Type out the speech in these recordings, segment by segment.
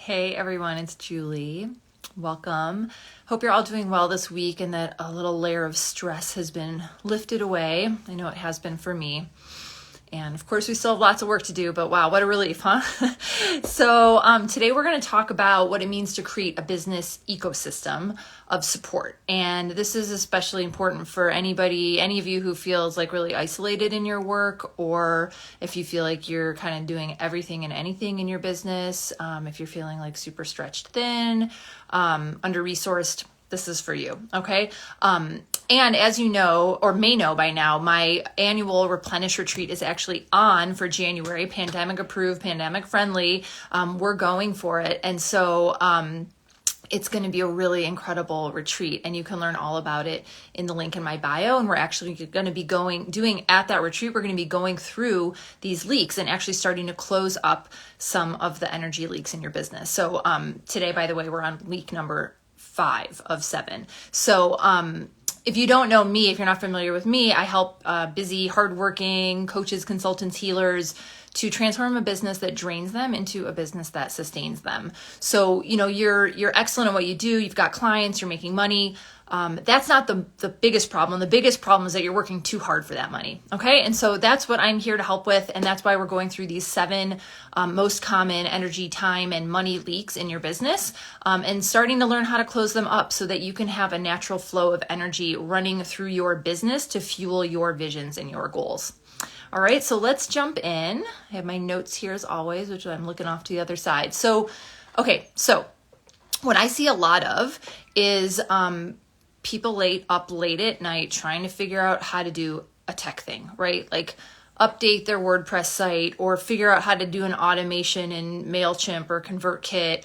Hey everyone, it's Julie. Welcome. Hope you're all doing well this week and that a little layer of stress has been lifted away. I know it has been for me. And of course, we still have lots of work to do, but wow, what a relief, huh? So today we're going to talk about what it means to create a business ecosystem of support. And this is especially important for any of you who feels like really isolated in your work, or if you feel like you're kind of doing everything and anything in your business, if you're feeling like super stretched thin, under-resourced, this is for you, okay? And as you know, or may know by now, my annual Replenish Retreat is actually on for January, pandemic approved, pandemic friendly. We're going for it. And so it's going to be a really incredible retreat, and you can learn all about it in the link in my bio. And we're actually going to be doing at that retreat, we're going to be going through these leaks and actually starting to close up some of the energy leaks in your business. So today, by the way, we're on week number 5 of 7. So if you don't know me, if you're not familiar with me, I help busy, hardworking coaches, consultants, healers to transform a business that drains them into a business that sustains them. So, you're excellent at what you do. You've got clients, you're making money. That's not the biggest problem. The biggest problem is that you're working too hard for that money. Okay. And so that's what I'm here to help with. And that's why we're going through these 7 most common energy, time, and money leaks in your business, and starting to learn how to close them up so that you can have a natural flow of energy running through your business to fuel your visions and your goals. All right, so let's jump in. I have my notes here as always, which I'm looking off to the other side. So what I see a lot of is people up late at night trying to figure out how to do a tech thing, right? Like update their WordPress site or figure out how to do an automation in MailChimp or ConvertKit.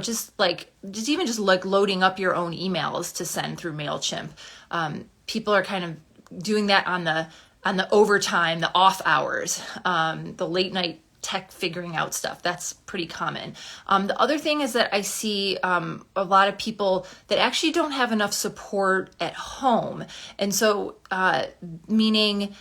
Just loading up your own emails to send through MailChimp. People are kind of doing that on the overtime, the off hours, the late night tech figuring out stuff. That's pretty common. The other thing is that I see a lot of people that actually don't have enough support at home. And so, meaning,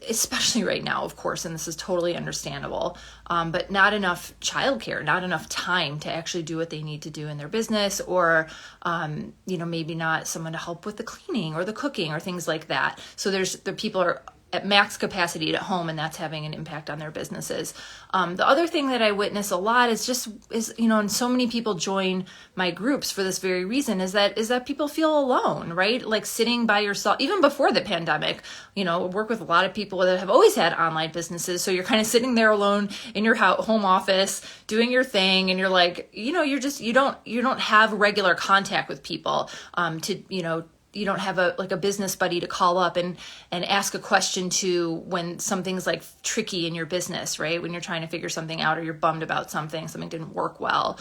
especially right now, of course, and this is totally understandable, but not enough childcare, not enough time to actually do what they need to do in their business, or, maybe not someone to help with the cleaning or the cooking or things like that. So the people are at max capacity at home, and that's having an impact on their businesses. The other thing that I witness a lot is and so many people join my groups for this very reason, is that people feel alone, right? Like sitting by yourself, even before the pandemic, work with a lot of people that have always had online businesses. So you're kind of sitting there alone in your home office doing your thing. And you're like, you don't have regular contact with people, you don't have a business buddy to call up and ask a question to when something's like tricky in your business, right? When you're trying to figure something out, or you're bummed about something didn't work well.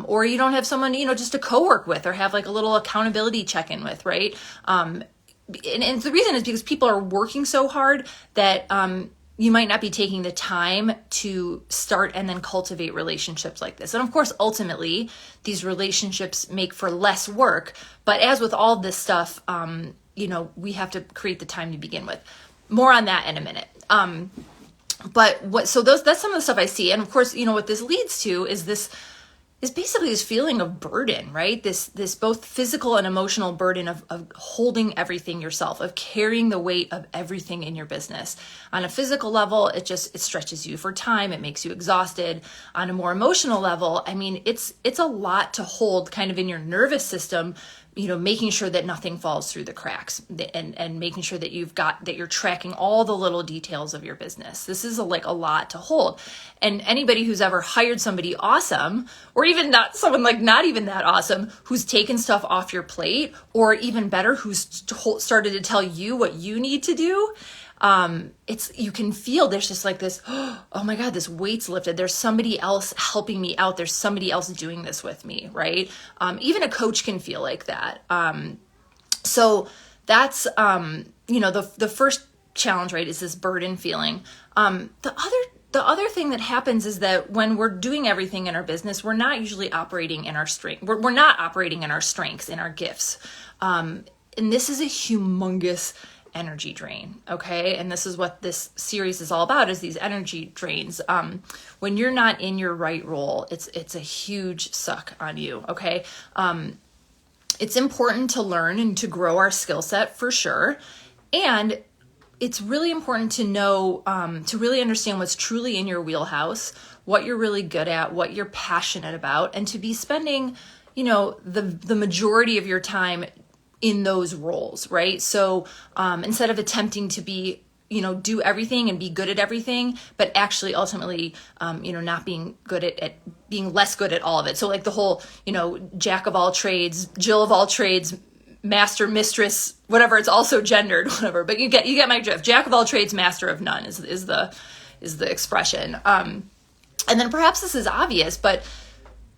Or you don't have someone, just to co-work with or have like a little accountability check-in with, right? And the reason is because people are working so hard that, you might not be taking the time to start and then cultivate relationships like this. And of course, ultimately, these relationships make for less work. But as with all this stuff, we have to create the time to begin with. More on that in a minute. That's some of the stuff I see. And of course, what this leads to is basically this feeling of burden, right? This both physical and emotional burden of holding everything yourself, of carrying the weight of everything in your business. On a physical level, it stretches you for time. It makes you exhausted. On a more emotional level, it's a lot to hold kind of in your nervous system, making sure that nothing falls through the cracks, and making sure that you're tracking all the little details of your business. This is a lot to hold. And anybody who's ever hired somebody awesome, or even not someone not even that awesome, who's taken stuff off your plate, or even better, who's started to tell you what you need to do, you can feel there's just like this, oh my God, this weight's lifted. There's somebody else helping me out. There's somebody else doing this with me, right? Even a coach can feel like that. So that's, the first challenge, right, is this burden feeling. The other thing that happens is that when we're doing everything in our business, we're not usually operating in our strength. We're not operating in our strengths, in our gifts. And this is a humongous energy drain. Okay. And this is what this series is all about, is these energy drains. When you're not in your right role, it's a huge suck on you. Okay. It's important to learn and to grow our skill set for sure. And it's really important to know, to really understand what's truly in your wheelhouse, what you're really good at, what you're passionate about, and to be spending, the majority of your time in those roles, right? So instead of attempting to be, do everything and be good at everything, but actually ultimately, not being good at being less good at all of it. So like the whole, jack of all trades, Jill of all trades, master, mistress, whatever, it's also gendered, whatever, but you get my drift. Jack of all trades, master of none is the expression. And then perhaps this is obvious, but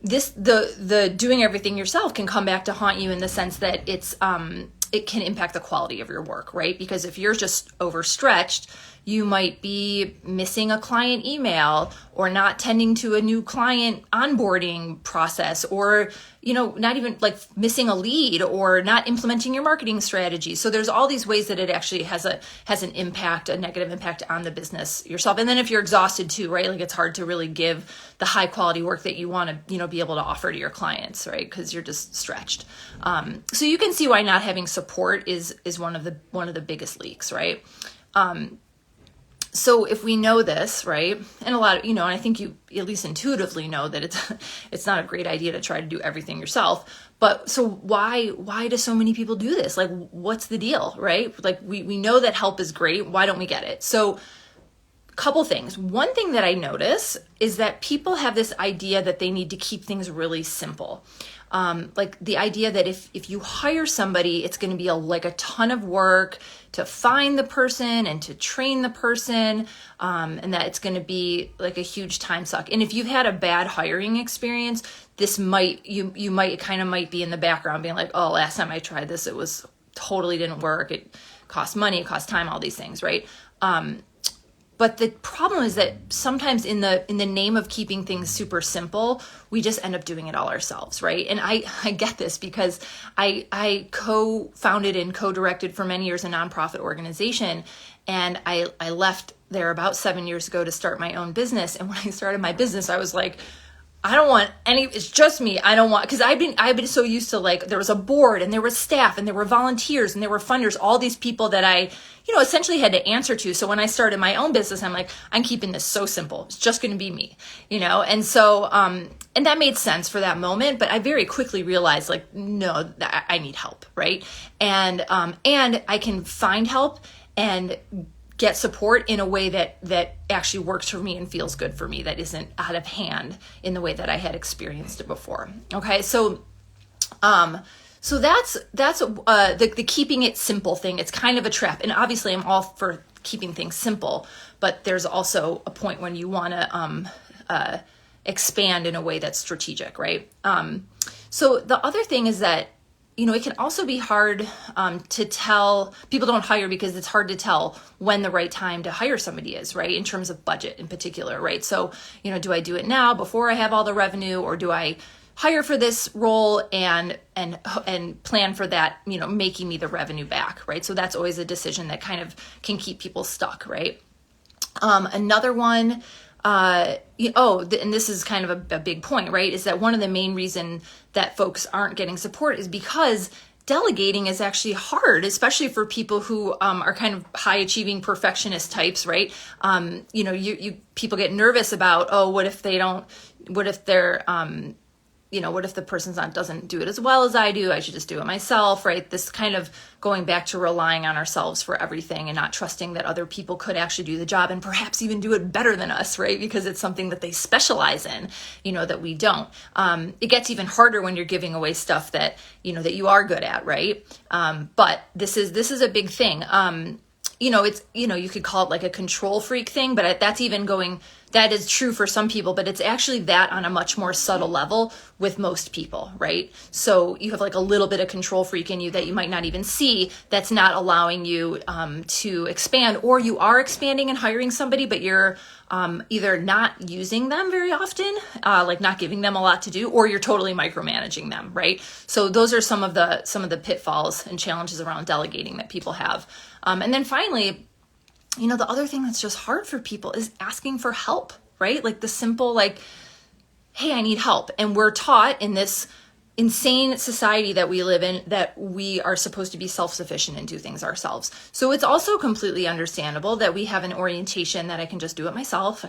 the doing everything yourself can come back to haunt you in the sense that it can impact the quality of your work, right? Because if you're just overstretched, you might be missing a client email or not tending to a new client onboarding process, or, not even like missing a lead or not implementing your marketing strategy. So there's all these ways that it actually has an impact, a negative impact on the business yourself. And then if you're exhausted too, right? Like it's hard to really give the high quality work that you want to, be able to offer to your clients, right? Because you're just stretched. So you can see why not having support is one of the biggest leaks, right? So if we know this, right, and a lot of, and I think you at least intuitively know that it's not a great idea to try to do everything yourself. But so why do so many people do this? Like, what's the deal, right? Like we know that help is great. Why don't we get it? So couple things. One thing that I notice is that people have this idea that they need to keep things really simple. Like the idea that if you hire somebody, it's going to be like a ton of work to find the person and to train the person, and that it's going to be like a huge time suck. And if you've had a bad hiring experience, this might be in the background being like, oh, last time I tried this, it was totally didn't work. It cost money, it cost time, all these things, right? But the problem is that sometimes in the name of keeping things super simple, we just end up doing it all ourselves, right? And I get this because I co-founded and co-directed for many years a nonprofit organization, and I left there about 7 years ago to start my own business. And when I started my business, I was like, I don't want it's just me. I don't want, because I've been so used to, like, there was a board and there was staff and there were volunteers and there were funders, all these people that I, essentially had to answer to. So when I started my own business, I'm like, I'm keeping this so simple. It's just going to be me, And so, and that made sense for that moment, but I very quickly realized, like, no, I need help. Right. And I can find help and get support in a way that actually works for me and feels good for me, that isn't out of hand in the way that I had experienced it before. Okay, so that's the keeping it simple thing. It's kind of a trap, and obviously I'm all for keeping things simple, but there's also a point when you want to expand in a way that's strategic, right? So the other thing is that, it can also be hard to tell. People don't hire because it's hard to tell when the right time to hire somebody is, right? In terms of budget in particular, right? So, do I do it now before I have all the revenue, or do I hire for this role and plan for that, making me the revenue back, right? So that's always a decision that kind of can keep people stuck, right? Another one, and this is kind of a big point, right? Is that one of the main reason that folks aren't getting support is because delegating is actually hard, especially for people who are kind of high achieving perfectionist types, right? People get nervous about, what if the person doesn't do it as well as I do? I should just do it myself, right? This kind of going back to relying on ourselves for everything and not trusting that other people could actually do the job and perhaps even do it better than us, right? Because it's something that they specialize in, that we don't. It gets even harder when you're giving away stuff that you are good at, right? But this is a big thing. It's, you could call it like a control freak thing, but that's even going that is true for some people, but it's actually that on a much more subtle level with most people, right? So you have like a little bit of control freak in you that you might not even see, that's not allowing you to expand, or you are expanding and hiring somebody, but you're either not using them very often, like not giving them a lot to do, or you're totally micromanaging them, right? So those are some of the pitfalls and challenges around delegating that people have. And then finally, the other thing that's just hard for people is asking for help, right? Like the simple, like, hey, I need help. And we're taught in this insane society that we live in that we are supposed to be self-sufficient and do things ourselves. So it's also completely understandable that we have an orientation that I can just do it myself,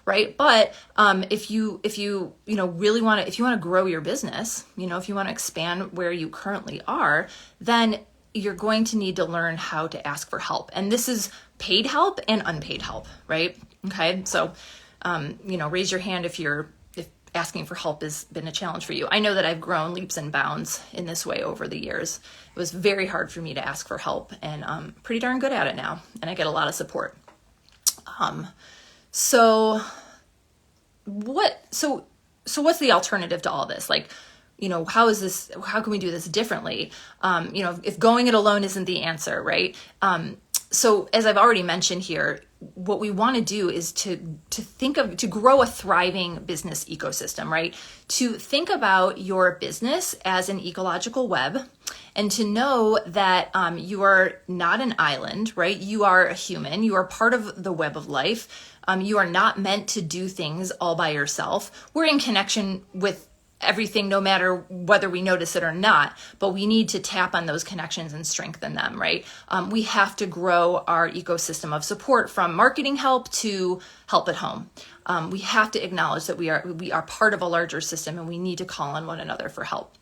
right? But if you really want to, if you want to grow your business, if you want to expand where you currently are, then you're going to need to learn how to ask for help. And this is paid help and unpaid help, right? Okay. So, raise your hand if asking for help has been a challenge for you. I know that I've grown leaps and bounds in this way over the years. It was very hard for me to ask for help, and I'm pretty darn good at it now. And I get a lot of support. So what's the alternative to all this? Like, how can we do this differently? If going it alone isn't the answer, right? So as I've already mentioned here, what we want to do is to grow a thriving business ecosystem, right? To think about your business as an ecological web, and to know that you are not an island, right? You are a human. You are part of the web of life. You are not meant to do things all by yourself. We're in connection with everything, no matter whether we notice it or not, but we need to tap on those connections and strengthen them, right? We have to grow our ecosystem of support, from marketing help to help at home. We have to acknowledge that we are part of a larger system, and we need to call on one another for help.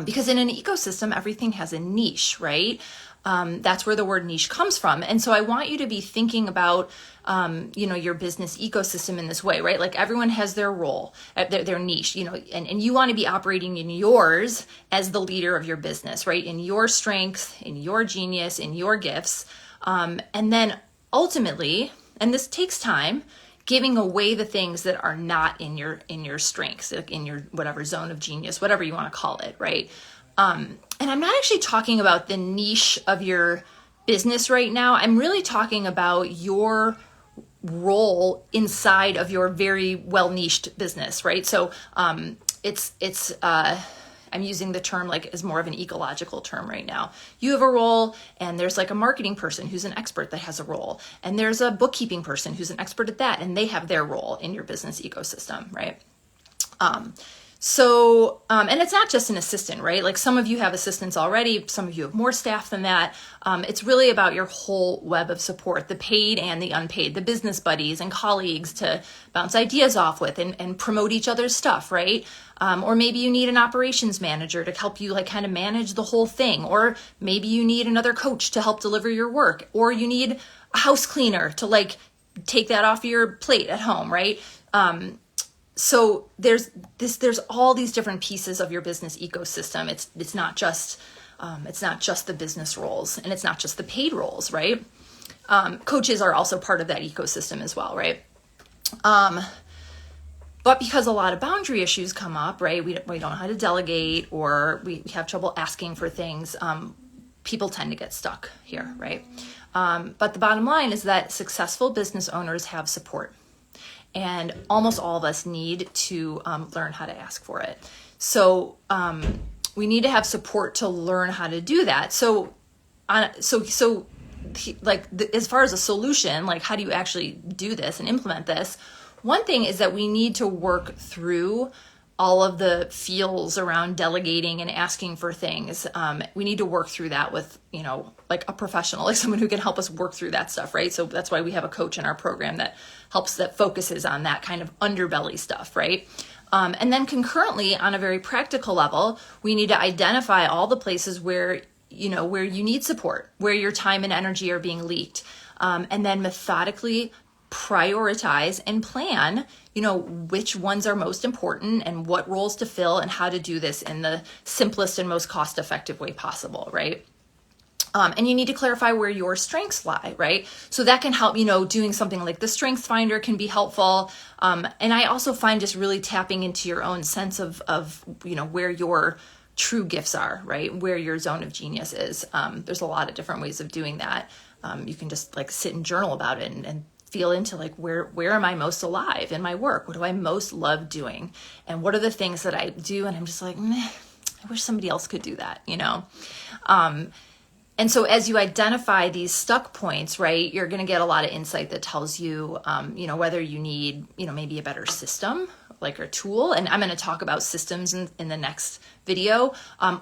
Because in an ecosystem, everything has a niche, right? That's where the word niche comes from. And so I want you to be thinking about, your business ecosystem in this way, right? Like everyone has their role, their niche, and you want to be operating in yours as the leader of your business, right? In your strengths, in your genius, in your gifts. And then ultimately, and this takes time, giving away the things that are not in your strengths, like in your whatever zone of genius, whatever you want to call it, right? And I'm not actually talking about the niche of your business right now. I'm really talking about your role inside of your very well niched business, right? So I'm using the term like as more of an ecological term right now. You have a role, and there's like a marketing person who's an expert that has a role, and there's a bookkeeping person who's an expert at that, and they have their role in your business ecosystem, right? And it's not just an assistant, right? Like some of you have assistants already, some of you have more staff than that. It's really about your whole web of support, the paid and the unpaid, the business buddies and colleagues to bounce ideas off with and promote each other's stuff, right? Or maybe you need an operations manager to help you like kind of manage the whole thing. Or maybe you need another coach to help deliver your work. Or you need a house cleaner to like take that off your plate at home, right? So there's all these different pieces of your business ecosystem. It's not just the business roles, and it's not just the paid roles, right? Coaches are also part of that ecosystem as well, right? But because a lot of boundary issues come up, right? We don't know how to delegate, or we have trouble asking for things. People tend to get stuck here, right? But the bottom line is that successful business owners have support. And almost all of us need to learn how to ask for it. So we need to have support to learn how to do that. As far as a solution, like how do you actually do this and implement this? One thing is that we need to work through all of the feels around delegating and asking for things. We need to work through that with, like a professional, like someone who can help us work through that stuff, right? So that's why we have a coach in our program that focuses on that kind of underbelly stuff, right? And then concurrently, on a very practical level, we need to identify all the places where you need support, where your time and energy are being leaked, and then methodically prioritize and plan, which ones are most important and what roles to fill and how to do this in the simplest and most cost-effective way possible, right? And you need to clarify where your strengths lie, right? So that can help, doing something like the Strengths Finder can be helpful. And I also find just really tapping into your own sense of where your true gifts are, right? Where your zone of genius is. There's a lot of different ways of doing that. You can just like sit and journal about it and feel into like, where am I most alive in my work? What do I most love doing? And what are the things that I do? And I'm just like, meh, I wish somebody else could do that, And so as you identify these stuck points, right, you're going to get a lot of insight that tells you, whether you need, maybe a better system, like a tool. And I'm going to talk about systems in the next video,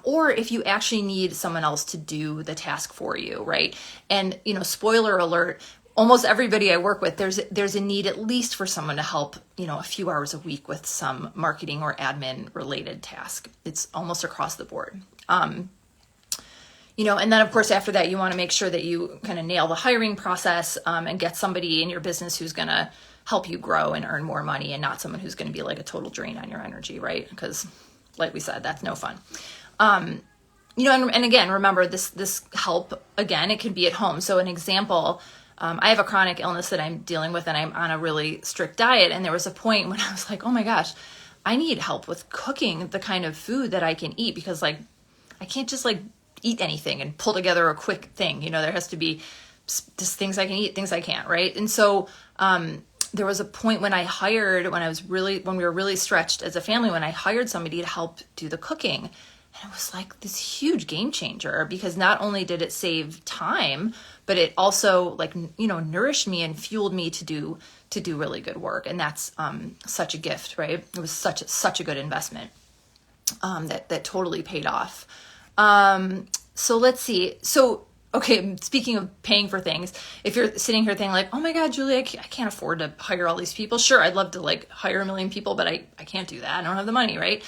or if you actually need someone else to do the task for you, right? And, spoiler alert, almost everybody I work with, there's a need at least for someone to help, a few hours a week with some marketing or admin related task. It's almost across the board. And then of course, after that, you want to make sure that you kind of nail the hiring process, and get somebody in your business who's going to help you grow and earn more money, and not someone who's going to be like a total drain on your energy, right? Because like we said, that's no fun. And again, remember this help, again, it can be at home. So an example, I have a chronic illness that I'm dealing with, and I'm on a really strict diet. And there was a point when I was like, oh my gosh, I need help with cooking the kind of food that I can eat, because like, I can't just like eat anything and pull together a quick thing. There has to be just things I can eat, things I can't, right? And so there was a point when when we were really stretched as a family, when I hired somebody to help do the cooking. And it was like this huge game changer, because not only did it save time, but it also nourished me and fueled me to do really good work. And that's such a gift, right? It was such a good investment that totally paid off. So let's see. So, okay, speaking of paying for things, if you're sitting here thinking like, oh my God, Julie, I can't afford to hire all these people. Sure, I'd love to like hire 1 million people, but I can't do that. I don't have the money, right?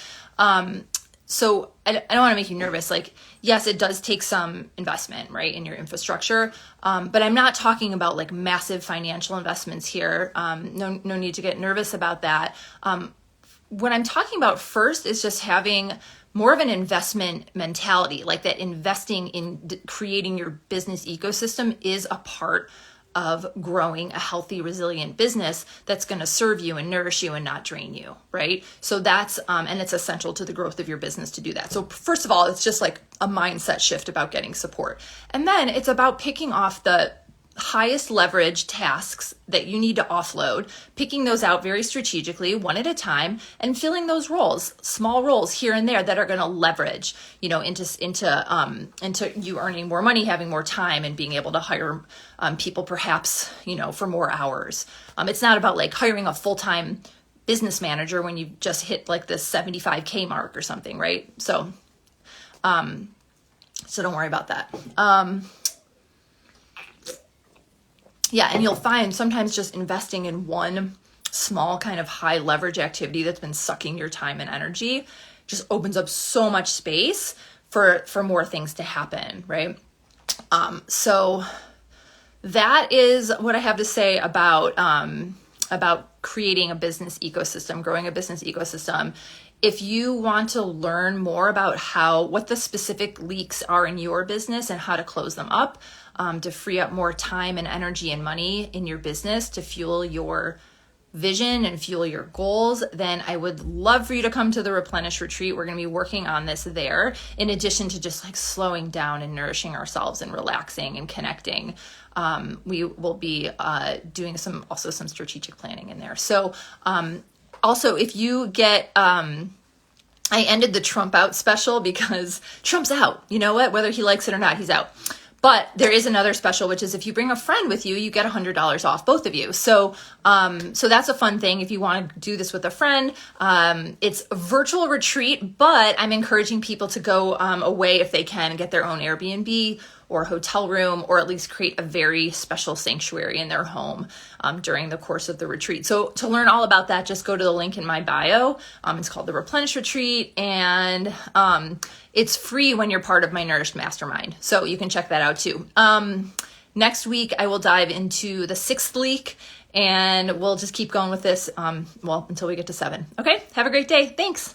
So I don't want to make you nervous. Like, yes, it does take some investment, right, in your infrastructure. But I'm not talking about like massive financial investments here. No need to get nervous about that. What I'm talking about first is just having more of an investment mentality, like that investing in creating your business ecosystem is a part of growing a healthy, resilient business that's going to serve you and nourish you and not drain you, right? So that's, and it's essential to the growth of your business to do that. So first of all, it's just like a mindset shift about getting support. And then it's about picking off the highest leverage tasks that you need to offload, picking those out very strategically, one at a time, and filling those roles, small roles here and there that are going to leverage, into you earning more money, having more time, and being able to hire people perhaps, for more hours. It's not about like hiring a full-time business manager when you just hit like the 75K mark or something, right? So don't worry about that. Yeah, and you'll find sometimes just investing in one small kind of high leverage activity that's been sucking your time and energy just opens up so much space for more things to happen, right? So that is what I have to say about creating a business ecosystem, growing a business ecosystem. If you want to learn more about what the specific leaks are in your business and how to close them up, to free up more time and energy and money in your business to fuel your vision and fuel your goals, then I would love for you to come to the Replenish Retreat. We're going to be working on this there, in addition to just like slowing down and nourishing ourselves and relaxing and connecting. We will be doing some strategic planning in there. So also, if you get, I ended the Trump out special because Trump's out. You know what? Whether he likes it or not, he's out. But there is another special, which is if you bring a friend with you, you get $100 off, both of you. So that's a fun thing if you want to do this with a friend. It's a virtual retreat, but I'm encouraging people to go away if they can and get their own Airbnb or hotel room, or at least create a very special sanctuary in their home during the course of the retreat. So to learn all about that, just go to the link in my bio. It's called the Replenish Retreat, and it's free when you're part of my Nourished Mastermind. So you can check that out too. Next week, I will dive into the 6th leak, and we'll just keep going with this, until we get to 7. Okay, have a great day. Thanks.